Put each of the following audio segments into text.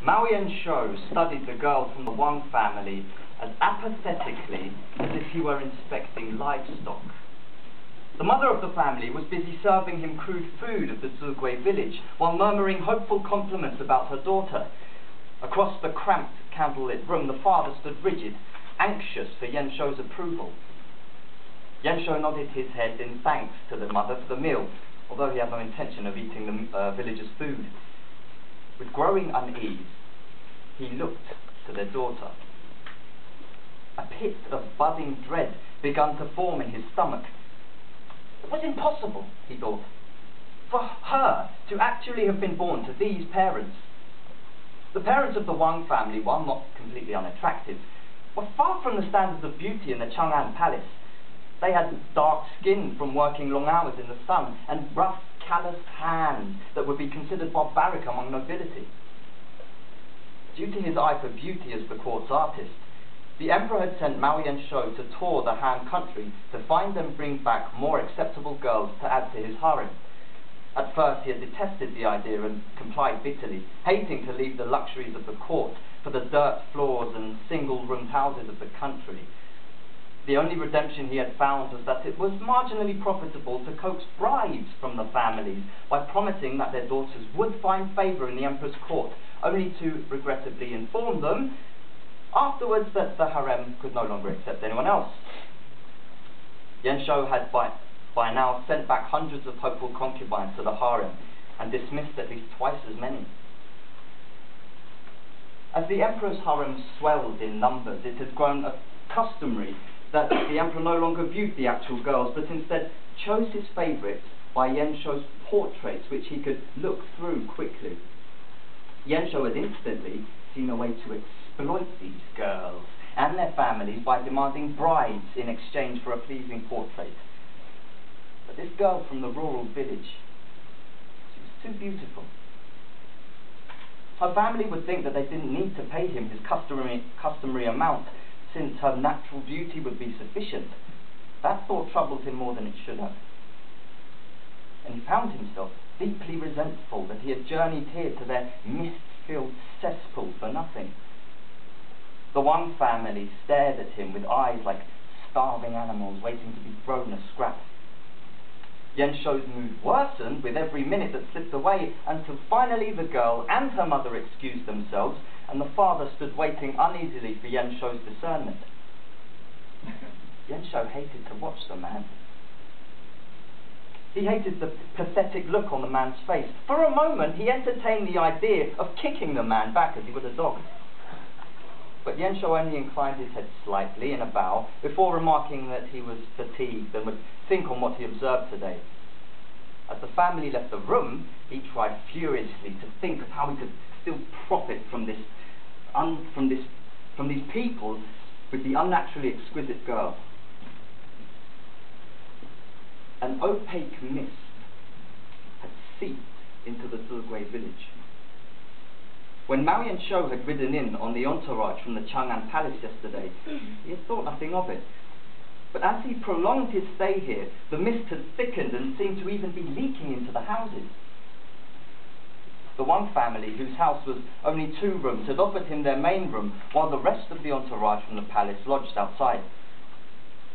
Mao Yanshou studied the girl from the Wang family as apathetically as if he were inspecting livestock. The mother of the family was busy serving him crude food at the Zugui village, while murmuring hopeful compliments about her daughter. Across the cramped, candlelit room, the father stood rigid, anxious for Yanshou's approval. Yanshou nodded his head in thanks to the mother for the meal, although he had no intention of eating the villagers' food. With growing unease, he looked to their daughter. A pit of budding dread began to form in his stomach. It was impossible, he thought, for her to actually have been born to these parents. The parents of the Wang family, while not completely unattractive, were far from the standards of beauty in the Cheung palace. They had dark skin from working long hours in the sun, and rough, calloused hands that would be considered barbaric among nobility. Due to his eye for beauty as the court's artist, the emperor had sent Mao Yanshou to tour the Han country to find and bring back more acceptable girls to add to his harem. At first he had detested the idea and complied bitterly, hating to leave the luxuries of the court for the dirt floors and single-roomed houses of the country. The only redemption he had found was that it was marginally profitable to coax bribes from the families by promising that their daughters would find favour in the emperor's court, only to regrettably inform them afterwards that the harem could no longer accept anyone else. Yanshou had by now sent back hundreds of hopeful concubines to the harem and dismissed at least twice as many. As the emperor's harem swelled in numbers, it had grown customary that the emperor no longer viewed the actual girls, but instead chose his favourites by Yanshou's portraits, which he could look through quickly. Yanshou had instantly seen a way to exploit these girls and their families by demanding bribes in exchange for a pleasing portrait. But this girl from the rural village, she was too beautiful. Her family would think that they didn't need to pay him his customary amount, since her natural beauty would be sufficient. That thought troubled him more than it should have. And he found himself deeply resentful that he had journeyed here to their mist-filled cesspool for nothing. The Wang family stared at him with eyes like starving animals waiting to be thrown a scrap. Yanshou's mood worsened with every minute that slipped away, until finally the girl and her mother excused themselves, and the father stood waiting uneasily for Yanshou's discernment. Yanshou hated to watch the man. He hated the pathetic look on the man's face. For a moment he entertained the idea of kicking the man back as he would a dog. But Yanshou only inclined his head slightly in a bow, before remarking that he was fatigued and would think on what he observed today. As the family left the room, he tried furiously to think of how he could still profit from these people with the unnaturally exquisite girl. An opaque mist had seeped into the Zugui village. When Mao Yanshou had ridden in on the entourage from the Cheung palace yesterday, he had thought nothing of it. But as he prolonged his stay here, the mist had thickened and seemed to even be leaking into the houses. The Wang family, whose house was only 2 rooms, had offered him their main room, while the rest of the entourage from the palace lodged outside.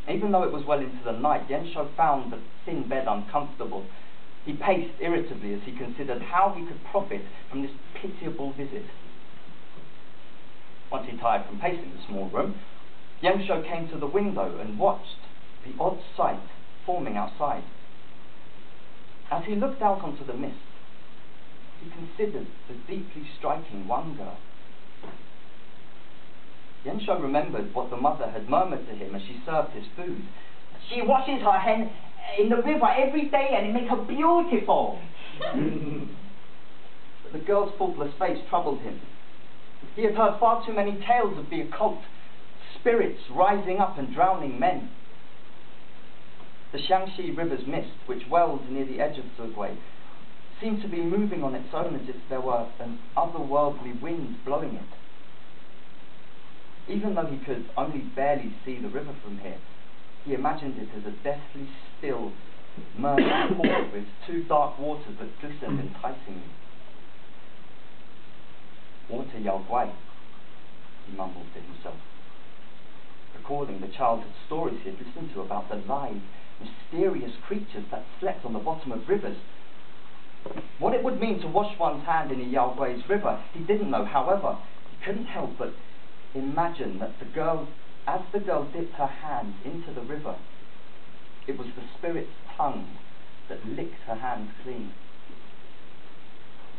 Even though it was well into the night, Yanshou found the thin bed uncomfortable. He paced irritably as he considered how he could profit from this pitiable visit. Once he tired from pacing the small room, Yanshou came to the window and watched the odd sight forming outside. As he looked out onto the mist, he considered the deeply striking Wang girl. Yanshou remembered what the mother had murmured to him as she served his food. She washes her hand in the river every day and it makes her beautiful. But the girl's faultless face troubled him. He had heard far too many tales of the occult, spirits rising up and drowning men. The Shaanxi River's mist, which welled near the edge of Zugui, seemed to be moving on its own as if there were an otherworldly wind blowing it. Even though he could only barely see the river from here, he imagined it as a deathly still, murky pool with 2 dark waters that glistened enticingly. Water Yao Guai, he mumbled to himself, recalling the childhood stories he had listened to about the live, mysterious creatures that slept on the bottom of rivers. What it would mean to wash one's hand in a Yao Guai's river, he didn't know. However, he couldn't help but imagine that as the girl dipped her hand into the river, it was the spirit's tongue that licked her hands clean.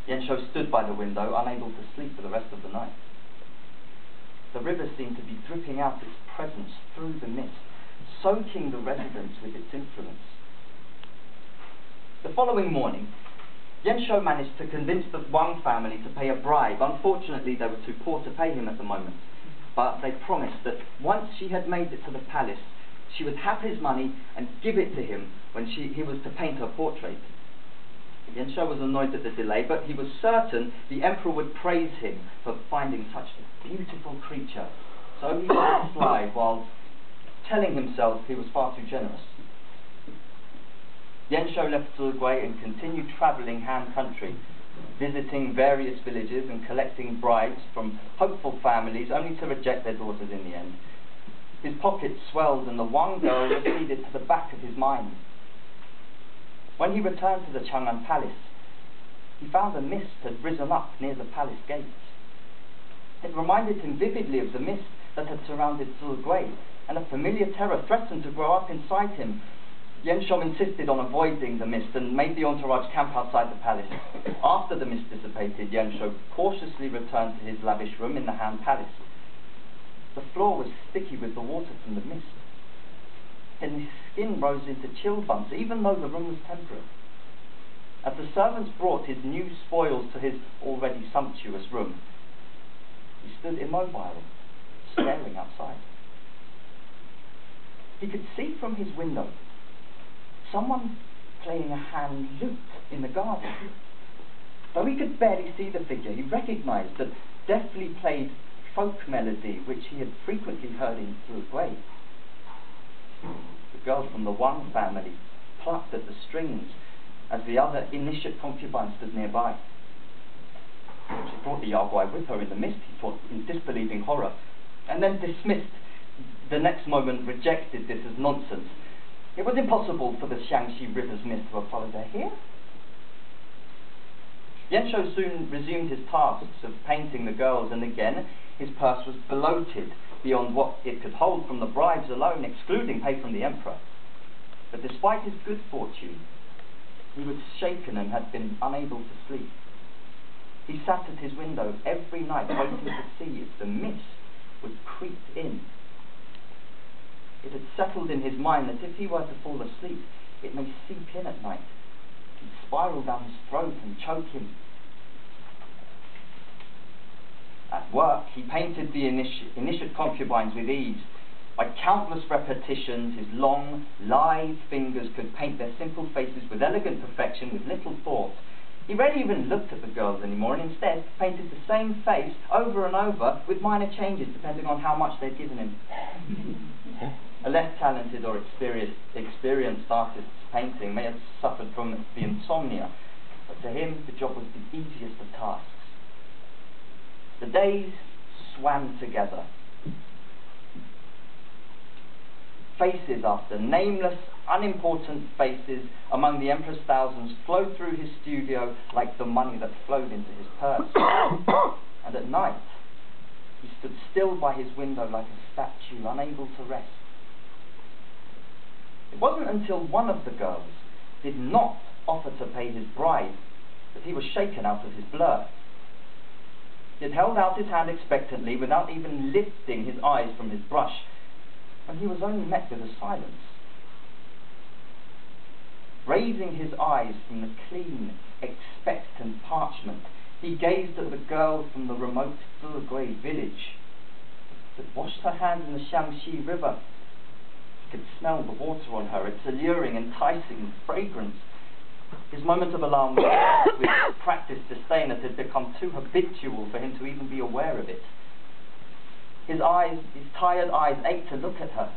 Yanshou stood by the window, unable to sleep for the rest of the night. The river seemed to be dripping out its presence through the mist, soaking the residents with its influence. The following morning, Yanshou managed to convince the Wang family to pay a bribe. Unfortunately, they were too poor to pay him at the moment, but they promised that once she had made it to the palace, she would have his money and give it to him when he was to paint her portrait. Yanshou was annoyed at the delay, but he was certain the emperor would praise him for finding such a beautiful creature. So he let it slide while telling himself he was far too generous. Yanshou left Ziguay and continued travelling Han country, visiting various villages and collecting bribes from hopeful families, only to reject their daughters in the end. His pockets swelled and the Wang girl receded to the back of his mind. When he returned to the Chang'an palace, he found a mist had risen up near the palace gates. It reminded him vividly of the mist that had surrounded Ziguay, and a familiar terror threatened to grow up inside him. Yanshou insisted on avoiding the mist and made the entourage camp outside the palace. After the mist dissipated, Yanshou cautiously returned to his lavish room in the Han palace. The floor was sticky with the water from the mist, and his skin rose into chill bumps, even though the room was temperate. As the servants brought his new spoils to his already sumptuous room, he stood immobile, staring outside. He could see from his window someone playing a Han lute in the garden. Though he could barely see the figure, he recognized the deftly played folk melody which he had frequently heard in Ziguay. The girl from the Wang family plucked at the strings as the other initiate concubine stood nearby. She brought the Yao Guai with her in the mist, he thought in disbelieving horror, and then dismissed. The next moment rejected this as nonsense. It was impossible for the Xiangxi River's mist to have followed her here. Yanshou soon resumed his tasks of painting the girls, and again his purse was bloated beyond what it could hold from the bribes alone, excluding pay from the emperor. But despite his good fortune, he was shaken and had been unable to sleep. He sat at his window every night waiting to see if the mist would creep in. It had settled in his mind that if he were to fall asleep, it may seep in at night and spiral down his throat and choke him. At work, he painted the initiate concubines with ease. By countless repetitions, his long, lithe fingers could paint their simple faces with elegant perfection, with little thought. He rarely even looked at the girls anymore, and instead painted the same face over and over with minor changes depending on how much they'd given him. A less talented or experienced artist's painting may have suffered from the insomnia, but to him the job was the easiest of tasks. The days swam together. Faces after nameless, unimportant faces among the emperor's thousands flowed through his studio like the money that flowed into his purse. And at night, he stood still by his window like a statue, unable to rest. It wasn't until one of the girls did not offer to pay his bribe that he was shaken out of his blur. He had held out his hand expectantly without even lifting his eyes from his brush, and he was only met with a silence. Raising his eyes from the clean, expectant parchment, he gazed at the girl from the remote Ziguay village that washed her hands in the Xiangxi River. He could smell the water on her, its alluring, enticing fragrance. His moment of alarm was with practiced disdain that had become too habitual for him to even be aware of it. His tired eyes ached to look at her.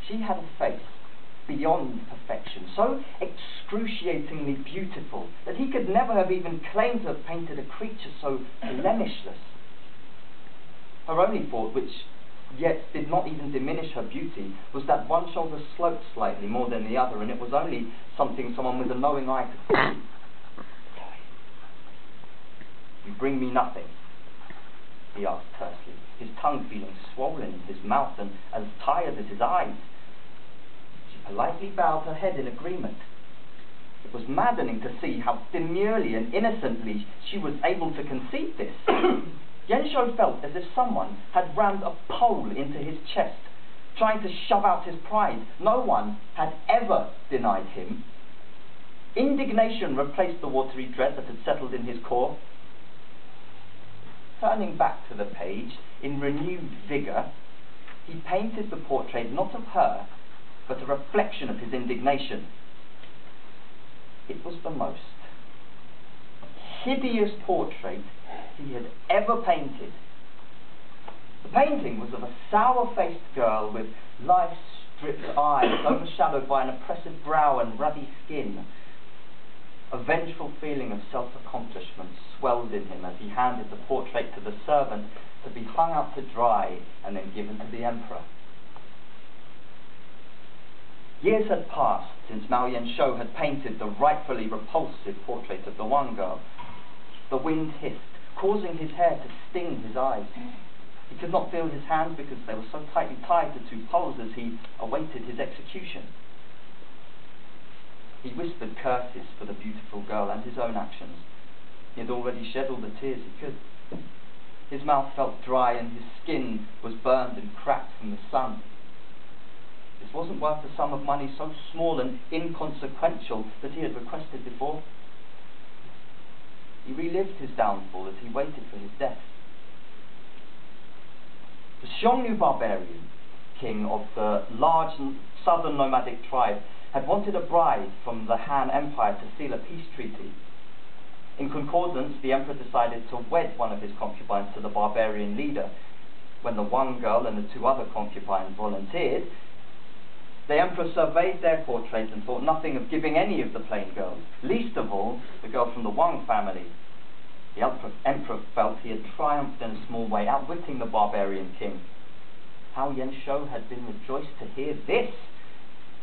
She had a face beyond perfection, so excruciatingly beautiful that he could never have even claimed to have painted a creature so blemishless. Her only fault, which yet did not even diminish her beauty, was that one shoulder sloped slightly more than the other, and it was only something someone with a knowing eye could see. "You bring me nothing?" he asked tersely, his tongue feeling swollen in his mouth and as tired as his eyes. She politely bowed her head in agreement. It was maddening to see how demurely and innocently she was able to concede this. Yanshou felt as if someone had rammed a pole into his chest, trying to shove out his pride. No one had ever denied him. Indignation replaced the watery dread that had settled in his core. Turning back to the page, in renewed vigour, he painted the portrait not of her, but a reflection of his indignation. It was the most hideous portrait he had ever painted. The painting was of a sour-faced girl with life-stripped eyes overshadowed by an oppressive brow and ruddy skin. A vengeful feeling of self-accomplishment swelled in him as he handed the portrait to the servant to be hung out to dry and then given to the emperor. Years had passed since Mao Yanshou had painted the rightfully repulsive portrait of the Wang girl. The wind hissed, causing his hair to sting his eyes. He could not feel his hands because they were so tightly tied to two poles as he awaited his execution. He whispered curses for the beautiful girl and his own actions. He had already shed all the tears he could. His mouth felt dry and his skin was burned and cracked from the sun. This wasn't worth the sum of money so small and inconsequential that he had requested before. He relived his downfall as he waited for his death. The Cheung barbarian king of the large southern nomadic tribe had wanted a bride from the Han Empire to seal a peace treaty. In concordance, the emperor decided to wed one of his concubines to the barbarian leader. When the Wang girl and the two other concubines volunteered, the emperor surveyed their portraits and thought nothing of giving any of the plain girls, least of all the girl from the Wang family. The emperor felt he had triumphed in a small way, outwitting the barbarian king. How Yanshou had been rejoiced to hear this!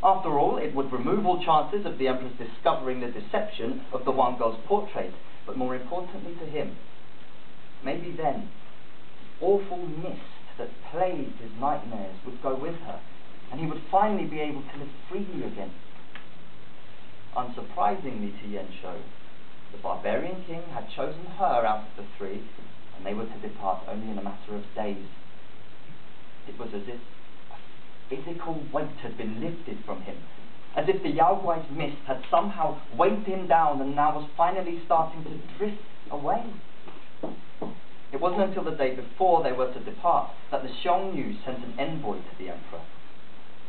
After all, it would remove all chances of the emperor's discovering the deception of the Wang girl's portrait, but more importantly to him, maybe then, the awful mist that plagued his nightmares would go with her, and he would finally be able to live freely again. Unsurprisingly to Yanshou, the barbarian king had chosen her out of the three, and they were to depart only in a matter of days. It was as if a physical weight had been lifted from him, as if the Yaoguai's mist had somehow weighed him down and now was finally starting to drift away. It wasn't until the day before they were to depart that the Xiongnu sent an envoy to the emperor.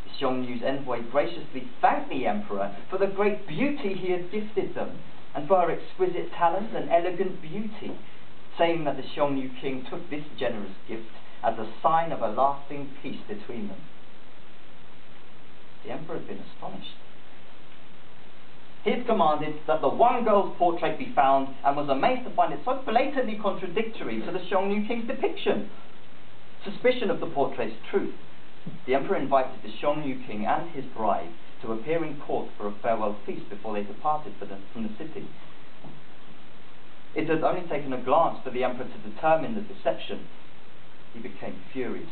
The Xiongnu's envoy graciously thanked the emperor for the great beauty he had gifted them, and for her exquisite talent and elegant beauty, saying that the Xiongnu king took this generous gift as a sign of a lasting peace between them. The emperor had been astonished. He had commanded that the Wang girl's portrait be found, and was amazed to find it so blatantly contradictory to the Xiongnu king's depiction. Suspicion of the portrait's truth, the emperor invited the Xiongnu king and his bride to appear in court for a farewell feast before they departed from the city. It had only taken a glance for the emperor to determine the deception. He became furious.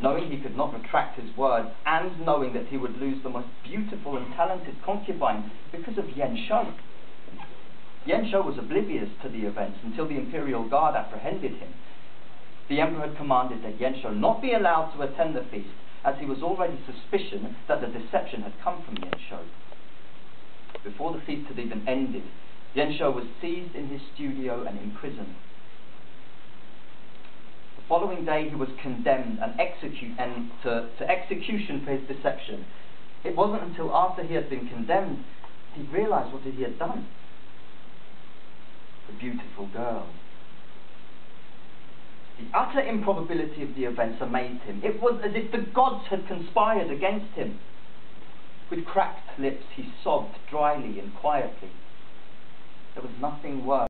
Knowing he could not retract his words, and knowing that he would lose the most beautiful and talented concubine because of Yanshou. Yanshou was oblivious to the events until the imperial guard apprehended him. The emperor had commanded that Yanshou not be allowed to attend the feast, as he was already suspicious that the deception had come from Yanshou. Before the feast had even ended, Yanshou was seized in his studio and imprisoned. The following day he was condemned and to execution for his deception. It wasn't until after he had been condemned he realized what he had done. The beautiful girl. The utter improbability of the events amazed him. It was as if the gods had conspired against him. With cracked lips he sobbed dryly and quietly. There was nothing worse